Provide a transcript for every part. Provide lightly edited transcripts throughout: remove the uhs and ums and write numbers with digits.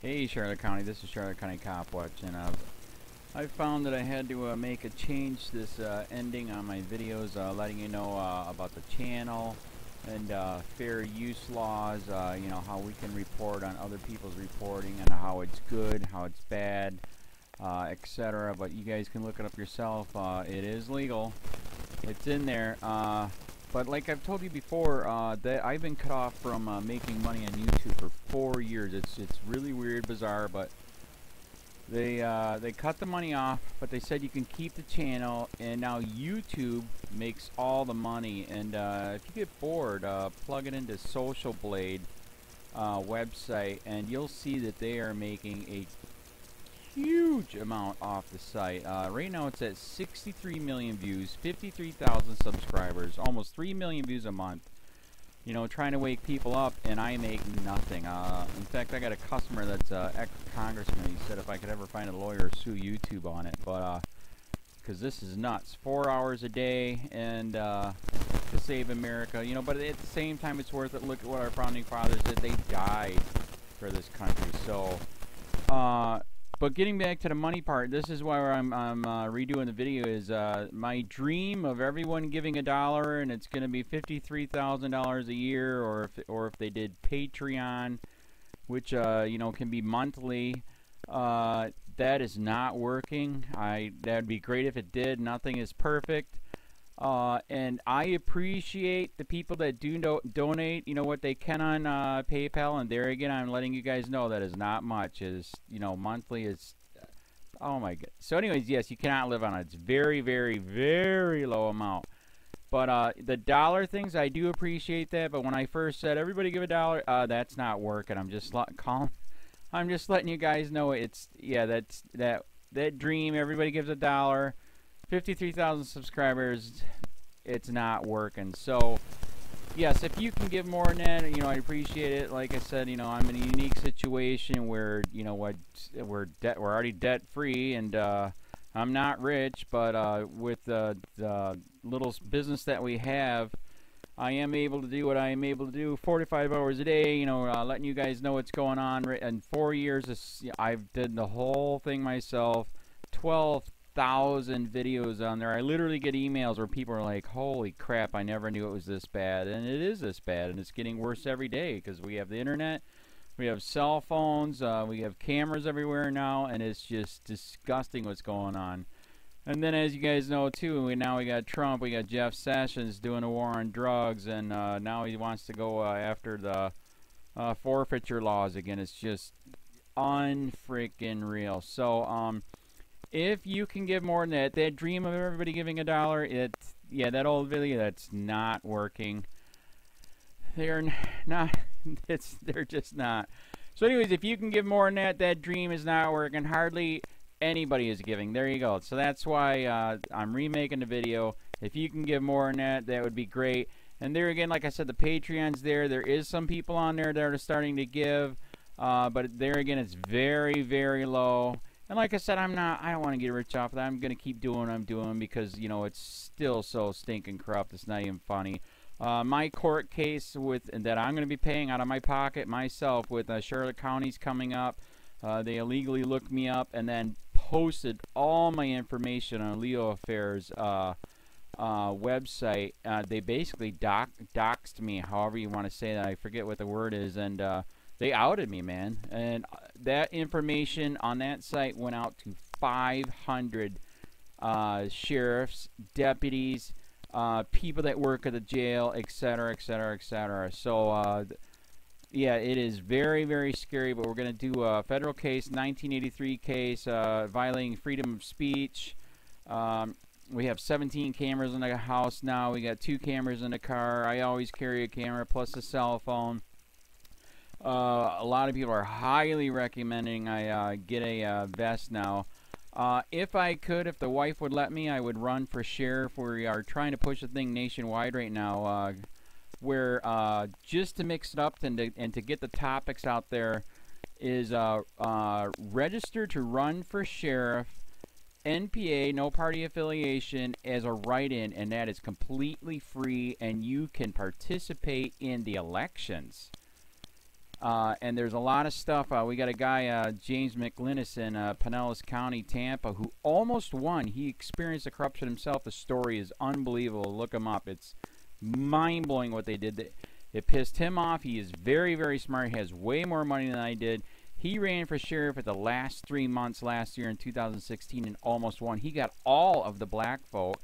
Hey Charlotte County, this is Charlotte County COPWATCH, and I found that I had to make a change this ending on my videos, letting you know about the channel and fair use laws, you know, how we can report on other people's reporting and how it's good, how it's bad, etc. But you guys can look it up yourself. It is legal. It's in there. But like I've told you before, that I've been cut off from making money on YouTube for 4 years. It's really weird, bizarre, but they cut the money off, but they said you can keep the channel, and now YouTube makes all the money. And if you get bored, plug it into Social Blade website, and you'll see that they are making a huge amount off the site. Right now it's at 63 million views, 53,000 subscribers, almost 3 million views a month. You know, trying to wake people up, and I make nothing. In fact, I got a customer that's ex-congressman. He said if I could ever find a lawyer, sue YouTube on it. But because this is nuts, 4 hours a day, and to save America. You know, but at the same time, it's worth it. Look at what our founding fathers did. They died for this country. So but getting back to the money part, this is why I'm redoing the video. Is my dream of everyone giving $1, and it's going to be $53,000 a year, or if they did Patreon, which you know, can be monthly. That is not working. That'd be great if it did. Nothing is perfect. And I appreciate the people that do donate, you know, what they can on PayPal. And there again, I'm letting you guys know that is not much. Is, you know, monthly is, oh my god. So anyways, yes, you cannot live on it. It's very, very, very low amount. But the dollar things, I do appreciate that. But when I first said everybody give $1, that's not working. I'm just letting you guys know it's, yeah, that dream. Everybody gives $1. 53,000 subscribers, it's not working. So yes, if you can give more than that, you know, I appreciate it. Like I said, you know, I'm in a unique situation where, you know, we're already debt free, and I'm not rich, but with the little business that we have, I am able to do what I am able to do 45 hours a day, you know, letting you guys know what's going on. In 4 years, I've did the whole thing myself. 12,000 videos on there. I literally get emails where people are like, holy crap, I never knew it was this bad. And it is this bad, and it's getting worse every day because we have the internet, we have cell phones, we have cameras everywhere now, and it's just disgusting what's going on. And then, as you guys know too, now we got Trump, we got Jeff Sessions doing a war on drugs, and now he wants to go after the forfeiture laws again. It's just unfreaking real. So if you can give more than that dream of everybody giving $1, yeah, that old video, that's not working. They're not, they're just not. So anyways, if you can give more than that dream is not working. Hardly anybody is giving. There you go. So that's why I'm remaking the video. If you can give more than that, that would be great. And there again, like I said, the Patreon's there. There is some people on there that are starting to give, but there again, it's very, very low. And like I said, I don't want to get rich off of that. I'm going to keep doing what I'm doing because, you know, it's still so stinking corrupt. It's not even funny. My court case that I'm going to be paying out of my pocket myself with Charlotte County's coming up. They illegally looked me up and then posted all my information on LEOAFFAIRS website. They basically doxed me, however you want to say that. I forget what the word is, and they outed me, man. And that information on that site went out to 500 sheriffs, deputies, people that work at the jail, etc., etc., etc. So yeah, it is very, very scary, but we're going to do a federal case, 1983 case, violating freedom of speech. We have 17 cameras in the house now. We got 2 cameras in the car. I always carry a camera plus a cell phone. A lot of people are highly recommending I get a vest now. If I could, if the wife would let me, I would run for sheriff. We are trying to push the thing nationwide right now, where just to mix it up and to get the topics out there is register to run for sheriff, NPA, no party affiliation, as a write-in, and that is completely free, and you can participate in the elections. And there's a lot of stuff. We got a guy, James McLinnis in Pinellas County, Tampa, who almost won. He experienced the corruption himself. The story is unbelievable. Look him up. It's mind-blowing what they did. It pissed him off. He is very, very smart. He has way more money than I did. He ran for sheriff at the last 3 months last year in 2016 and almost won. He got all of the black vote.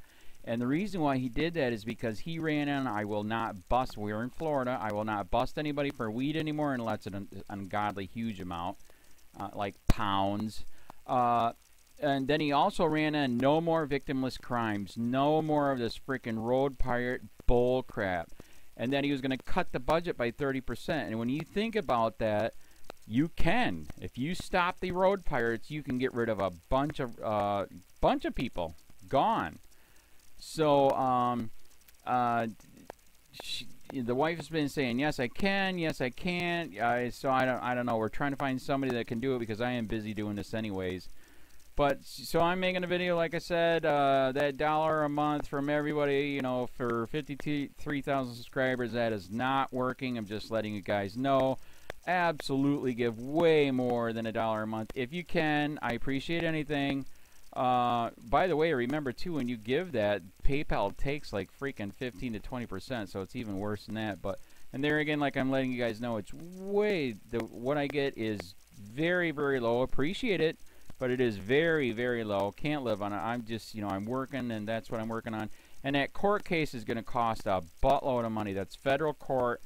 And the reason why he did that is because he ran on, I will not bust, we're in Florida, I will not bust anybody for weed anymore unless it's an ungodly huge amount, like pounds. And then he also ran on no more victimless crimes, no more of this freaking road pirate bull crap. And then he was going to cut the budget by 30%. And when you think about that, you can. If you stop the road pirates, you can get rid of a bunch of people. Gone. So, the wife has been saying, yes, I can, yes, I can't. So I don't know. We're trying to find somebody that can do it because I am busy doing this anyways. But, so I'm making a video, like I said, that $1 a month from everybody, you know, for 53,000 subscribers, that is not working. I'm just letting you guys know. Absolutely give way more than $1 a month. If you can, I appreciate anything. By the way, remember too, when you give that, PayPal takes like freaking 15 to 20%, so it's even worse than that. But, and there again, like I'm letting you guys know, it's way, what I get is very, very low. Appreciate it, but it is very, very low. Can't live on it. I'm just, you know, I'm working, and that's what I'm working on. And that court case is going to cost a buttload of money. That's federal court.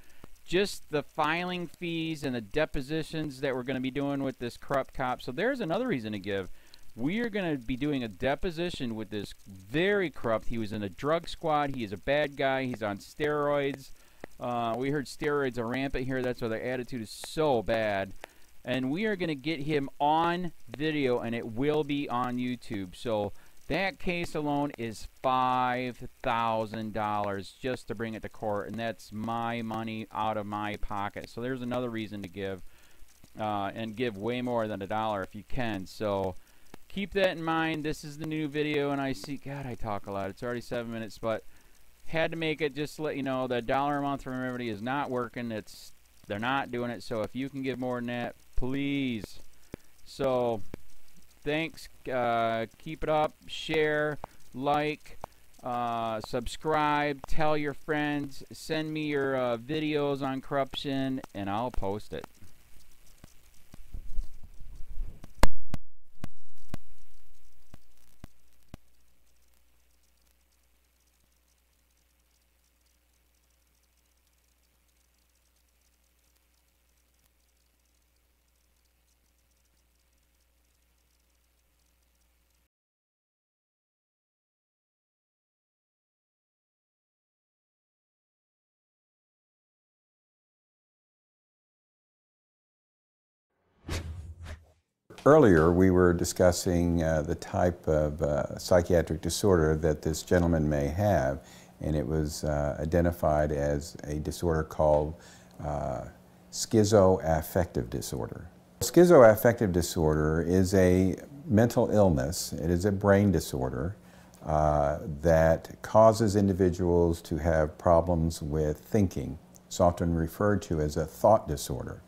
Just the filing fees and the depositions that we're going to be doing with this corrupt cop. So there's another reason to give. We are going to be doing a deposition with this very corrupt. He was in a drug squad. He is a bad guy. He's on steroids. We heard steroids are rampant here. That's why their attitude is so bad. And we are going to get him on video, and it will be on YouTube. So that case alone is $5,000 just to bring it to court, and that's my money out of my pocket. So there's another reason to give, and give way more than $1 if you can. So keep that in mind. This is the new video, and I see, God, I talk a lot. It's already 7 minutes, but had to make it just to let you know that $1 a month from everybody is not working. They're not doing it. So if you can give more than that, please. So thanks. Keep it up. Share, like, subscribe, tell your friends, send me your videos on corruption, and I'll post it. Earlier, we were discussing the type of psychiatric disorder that this gentleman may have, and it was identified as a disorder called schizoaffective disorder. Schizoaffective disorder is a mental illness. It is a brain disorder that causes individuals to have problems with thinking. It's often referred to as a thought disorder.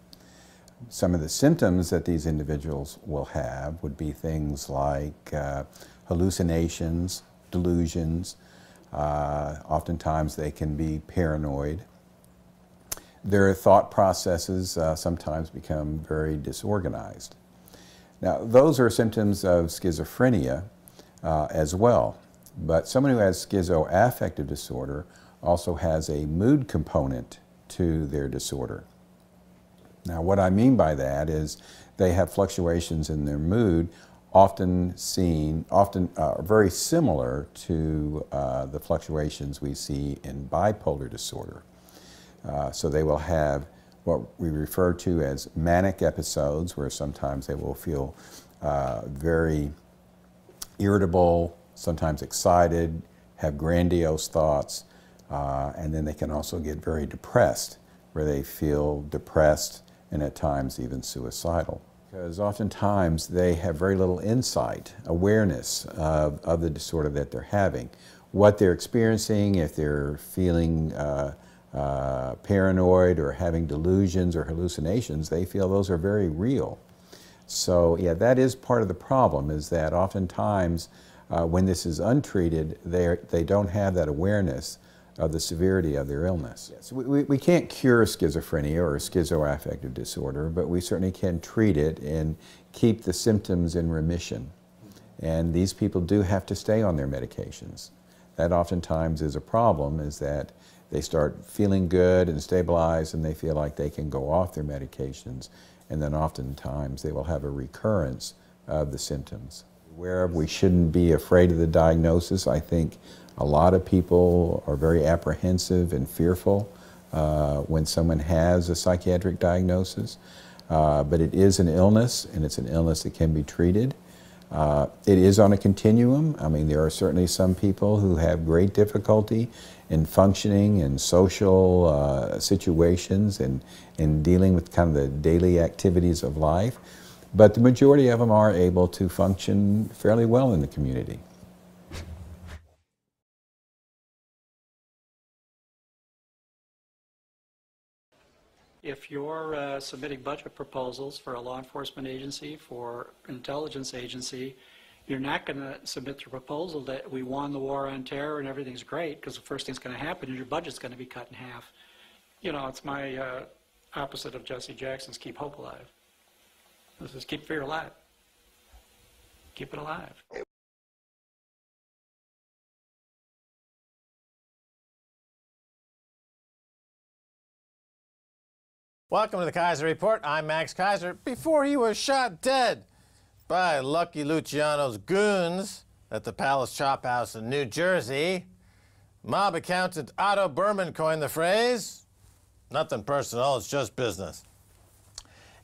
Some of the symptoms that these individuals will have would be things like hallucinations, delusions. Oftentimes they can be paranoid. Their thought processes sometimes become very disorganized. Now, those are symptoms of schizophrenia as well. But someone who has schizoaffective disorder also has a mood component to their disorder. Now, what I mean by that is they have fluctuations in their mood, often very similar to the fluctuations we see in bipolar disorder. So they will have what we refer to as manic episodes, where sometimes they will feel very irritable, sometimes excited, have grandiose thoughts, and then they can also get very depressed, where they feel depressed and at times even suicidal. Because oftentimes they have very little insight, awareness of the disorder that they're having, what they're experiencing, if they're feeling paranoid or having delusions or hallucinations, they feel those are very real. So yeah, that is part of the problem, is that oftentimes when this is untreated, they don't have that awareness of the severity of their illness. Yes, we can't cure schizophrenia or schizoaffective disorder, but we certainly can treat it and keep the symptoms in remission. And these people do have to stay on their medications. That oftentimes is a problem, is that they start feeling good and stabilized and they feel like they can go off their medications, and then oftentimes they will have a recurrence of the symptoms. Where we shouldn't be afraid of the diagnosis. I think a lot of people are very apprehensive and fearful when someone has a psychiatric diagnosis, but it is an illness, and it's an illness that can be treated. It is on a continuum. I mean, there are certainly some people who have great difficulty in functioning in social situations and in dealing with kind of the daily activities of life, but the majority of them are able to function fairly well in the community. If you're submitting budget proposals for a law enforcement agency, for intelligence agency, you're not going to submit the proposal that we won the war on terror and everything's great, because the first thing's going to happen is your budget's going to be cut in half. You know, it's my opposite of Jesse Jackson's Keep Hope Alive. This is keep fear alive. Keep it alive. Welcome to the Kaiser Report. I'm Max Kaiser. Before he was shot dead by Lucky Luciano's goons at the Palace Chop House in New Jersey, mob accountant Otto Berman coined the phrase, "Nothing personal, it's just business."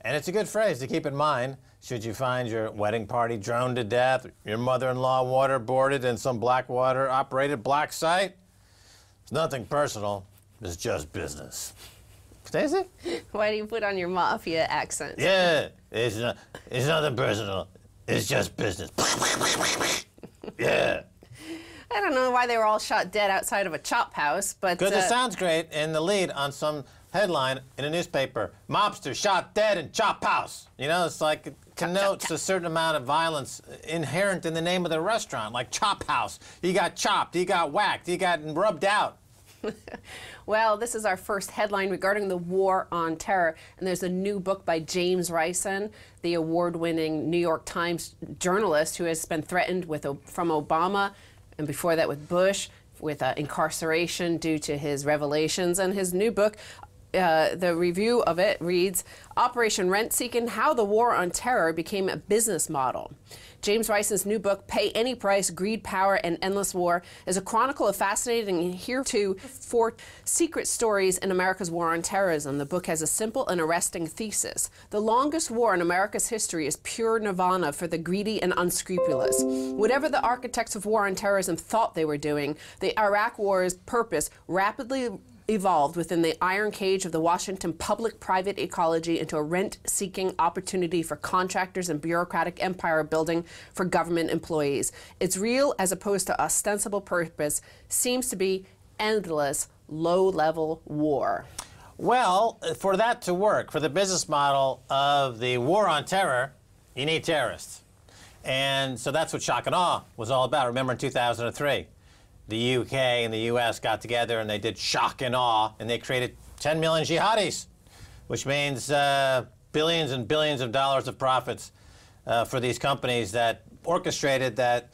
And it's a good phrase to keep in mind should you find your wedding party droned to death, your mother-in-law waterboarded in some Blackwater-operated black site. It's nothing personal, it's just business. Stacey? Why do you put on your mafia accent? Yeah, it's nothing personal. It's just business. Yeah. I don't know why they were all shot dead outside of a chop house, but... Because it sounds great in the lead on some headline in a newspaper. Mobster shot dead in chop house. You know, it's like it connotes a certain amount of violence inherent in the name of the restaurant, like chop house. He got chopped, he got whacked, he got rubbed out. Well, this is our first headline regarding the war on terror, and there's a new book by James Risen, the award-winning New York Times journalist who has been threatened from Obama, and before that with Bush, with incarceration due to his revelations. And his new book, the review of it reads, Operation Rent-Seeking, How the War on Terror Became a Business Model. James Risen's new book, Pay Any Price, Greed, Power, and Endless War, is a chronicle of fascinating and heretofore secret stories in America's war on terrorism. The book has a simple and arresting thesis. The longest war in America's history is pure nirvana for the greedy and unscrupulous. Whatever the architects of war on terrorism thought they were doing, the Iraq War's purpose rapidly evolved within the iron cage of the Washington public-private ecology into a rent-seeking opportunity for contractors and bureaucratic empire building for government employees. Its real, as opposed to ostensible purpose, seems to be endless, low-level war. Well, for that to work, for the business model of the war on terror, you need terrorists. And so that's what shock and awe was all about. Remember in 2003? The UK and the US got together and they did shock and awe, and they created 10 million jihadis, which means billions and billions of dollars of profits for these companies that orchestrated that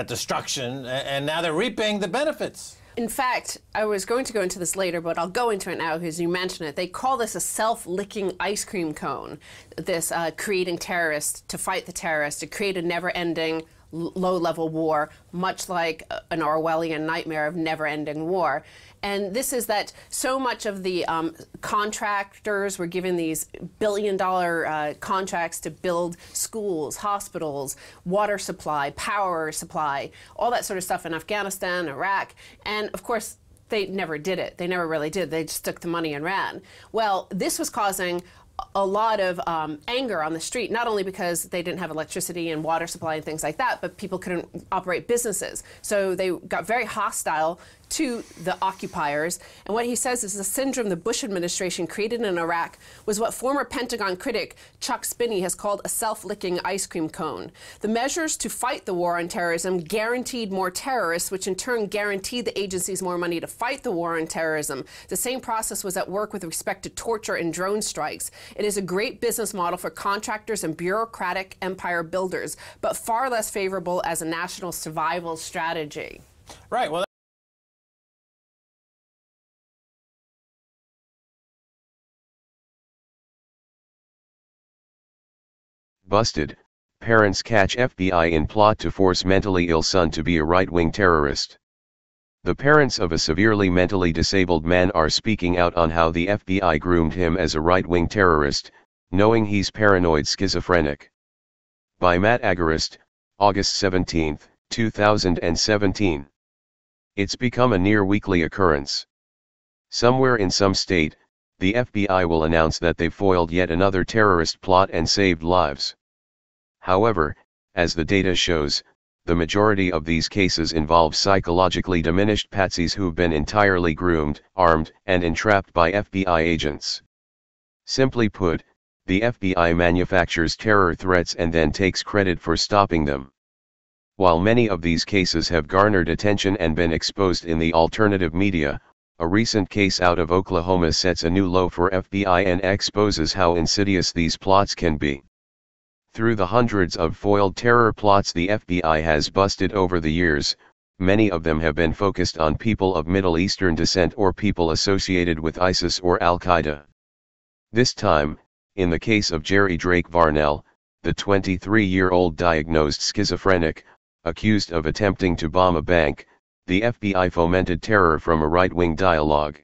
destruction, and now they're reaping the benefits. In fact, I was going to go into this later, but I'll go into it now because you mentioned it. They call this a self-licking ice cream cone, this creating terrorists to fight the terrorists, to create a never-ending low-level war, much like an Orwellian nightmare of never-ending war. And this is that so much of the contractors were given these billion-dollar contracts to build schools, hospitals, water supply, power supply, all that sort of stuff in Afghanistan, Iraq, and of course they never did it. They never really did. They just took the money and ran. Well, this was causing a lot of anger on the street, not only because they didn't have electricity and water supply and things like that, but people couldn't operate businesses. So they got very hostile to the occupiers. And what he says is the syndrome the Bush administration created in Iraq was what former Pentagon critic Chuck Spinney has called a self-licking ice cream cone. The measures to fight the war on terrorism guaranteed more terrorists, which in turn guaranteed the agencies more money to fight the war on terrorism. The same process was at work with respect to torture and drone strikes. It is a great business model for contractors and bureaucratic empire builders, but far less favorable as a national survival strategy. Right. Well, Busted. Parents catch FBI in plot to force mentally ill son to be a right-wing terrorist. The parents of a severely mentally disabled man are speaking out on how the FBI groomed him as a right-wing terrorist, knowing he's paranoid schizophrenic. By Matt Agarist, August 17, 2017. It's become a near-weekly occurrence. Somewhere in some state, the FBI will announce that they've foiled yet another terrorist plot and saved lives. However, as the data shows, the majority of these cases involve psychologically diminished patsies who've been entirely groomed, armed, and entrapped by FBI agents. Simply put, the FBI manufactures terror threats and then takes credit for stopping them. While many of these cases have garnered attention and been exposed in the alternative media, a recent case out of Oklahoma sets a new low for FBI and exposes how insidious these plots can be. Through the hundreds of foiled terror plots the FBI has busted over the years, many of them have been focused on people of Middle Eastern descent or people associated with ISIS or Al-Qaeda. This time, in the case of Jerry Drake Varnell, the 23-year-old diagnosed schizophrenic, accused of attempting to bomb a bank, the FBI fomented terror from a right-wing dialogue.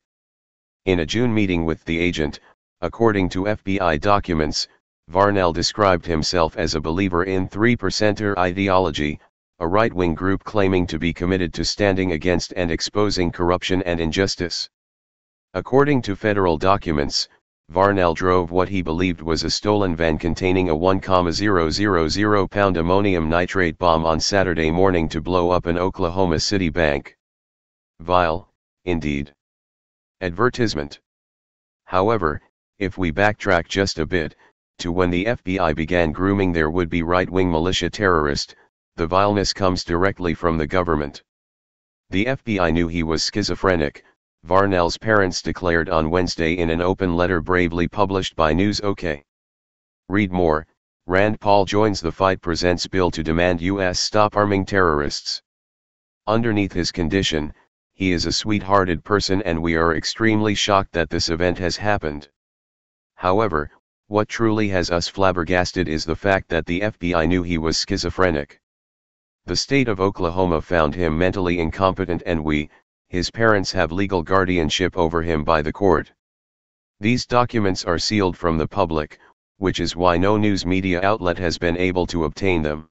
In a June meeting with the agent, according to FBI documents, Varnell described himself as a believer in 3%er ideology, a right-wing group claiming to be committed to standing against and exposing corruption and injustice. According to federal documents, Varnell drove what he believed was a stolen van containing a 1,000-pound ammonium nitrate bomb on Saturday morning to blow up an Oklahoma City bank. Vile, indeed. Advertisement. However, if we backtrack just a bit, to when the FBI began grooming their would-be right-wing militia terrorist, the vileness comes directly from the government. The FBI knew he was schizophrenic, Varnell's parents declared on Wednesday in an open letter bravely published by News OK. Read more. Rand Paul joins the fight presents bill to demand U.S. stop arming terrorists. Underneath his condition, he is a sweet-hearted person and we are extremely shocked that this event has happened. However, what truly has us flabbergasted is the fact that the FBI knew he was schizophrenic. The state of Oklahoma found him mentally incompetent and we, his parents, have legal guardianship over him by the court. These documents are sealed from the public, which is why no news media outlet has been able to obtain them.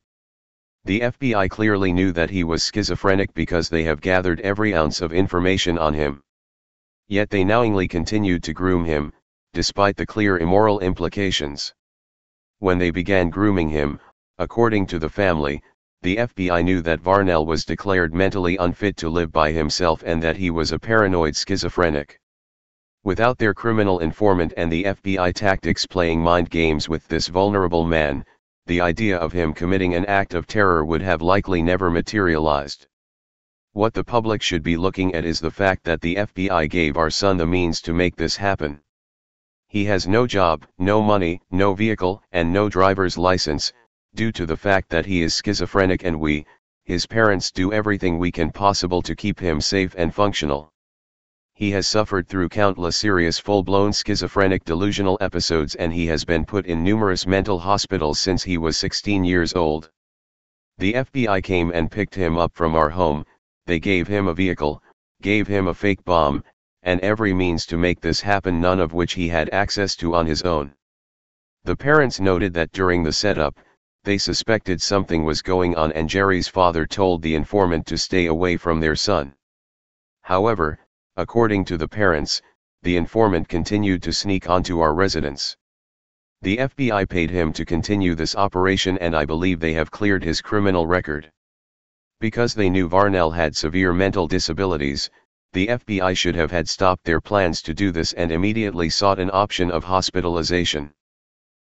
The FBI clearly knew that he was schizophrenic because they have gathered every ounce of information on him. Yet they knowingly continued to groom him, despite the clear immoral implications. When they began grooming him, according to the family, the FBI knew that Varnell was declared mentally unfit to live by himself and that he was a paranoid schizophrenic. Without their criminal informant and the FBI tactics playing mind games with this vulnerable man, the idea of him committing an act of terror would have likely never materialized. What the public should be looking at is the fact that the FBI gave our son the means to make this happen. He has no job, no money, no vehicle, and no driver's license, due to the fact that he is schizophrenic and we, his parents, do everything we can possible to keep him safe and functional. He has suffered through countless serious full-blown schizophrenic delusional episodes and he has been put in numerous mental hospitals since he was 16 years old. The FBI came and picked him up from our home, they gave him a vehicle, gave him a fake bomb, and every means to make this happen, none of which he had access to on his own. The parents noted that during the setup, they suspected something was going on and Jerry's father told the informant to stay away from their son. However, according to the parents, the informant continued to sneak onto our residence. The FBI paid him to continue this operation and I believe they have cleared his criminal record. Because they knew Varnell had severe mental disabilities, the FBI should have had stopped their plans to do this and immediately sought an option of hospitalization.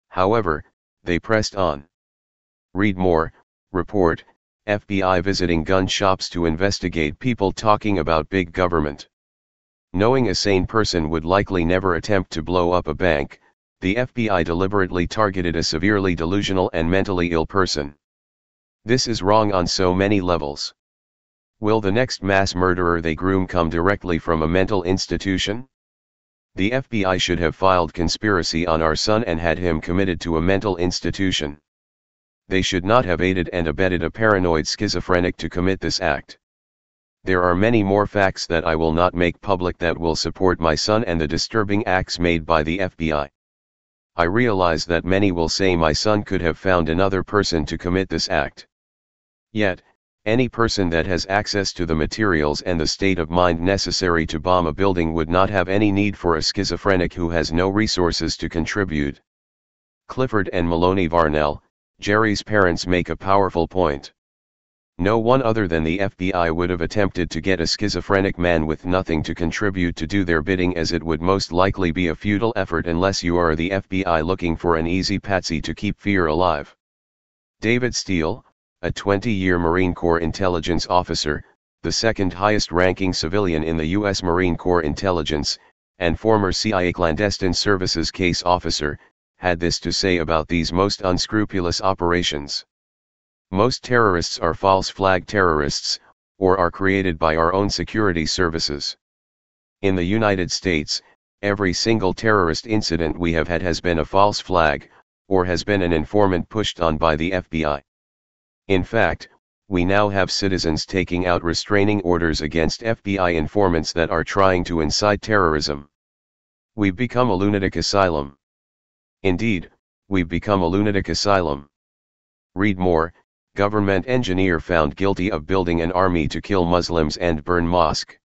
However, they pressed on. Read more. Report, FBI visiting gun shops to investigate people talking about big government. Knowing a sane person would likely never attempt to blow up a bank, the FBI deliberately targeted a severely delusional and mentally ill person. This is wrong on so many levels. Will the next mass murderer they groom come directly from a mental institution? The FBI should have filed conspiracy on our son and had him committed to a mental institution. They should not have aided and abetted a paranoid schizophrenic to commit this act. There are many more facts that I will not make public that will support my son and the disturbing acts made by the FBI. I realize that many will say my son could have found another person to commit this act. Yet, any person that has access to the materials and the state of mind necessary to bomb a building would not have any need for a schizophrenic who has no resources to contribute. Clifford and Maloney Varnell, Jerry's parents, make a powerful point. No one other than the FBI would have attempted to get a schizophrenic man with nothing to contribute to do their bidding, as it would most likely be a futile effort unless you are the FBI looking for an easy patsy to keep fear alive. David Steele, a 20-year Marine Corps intelligence officer, the second highest ranking civilian in the U.S. Marine Corps intelligence, and former CIA clandestine services case officer, had this to say about these most unscrupulous operations. Most terrorists are false flag terrorists, or are created by our own security services. In the United States, every single terrorist incident we have had has been a false flag, or has been an informant pushed on by the FBI. In fact, we now have citizens taking out restraining orders against FBI informants that are trying to incite terrorism. We've become a lunatic asylum. Indeed, we've become a lunatic asylum. Read more. Government engineer found guilty of building an army to kill Muslims and burn mosque.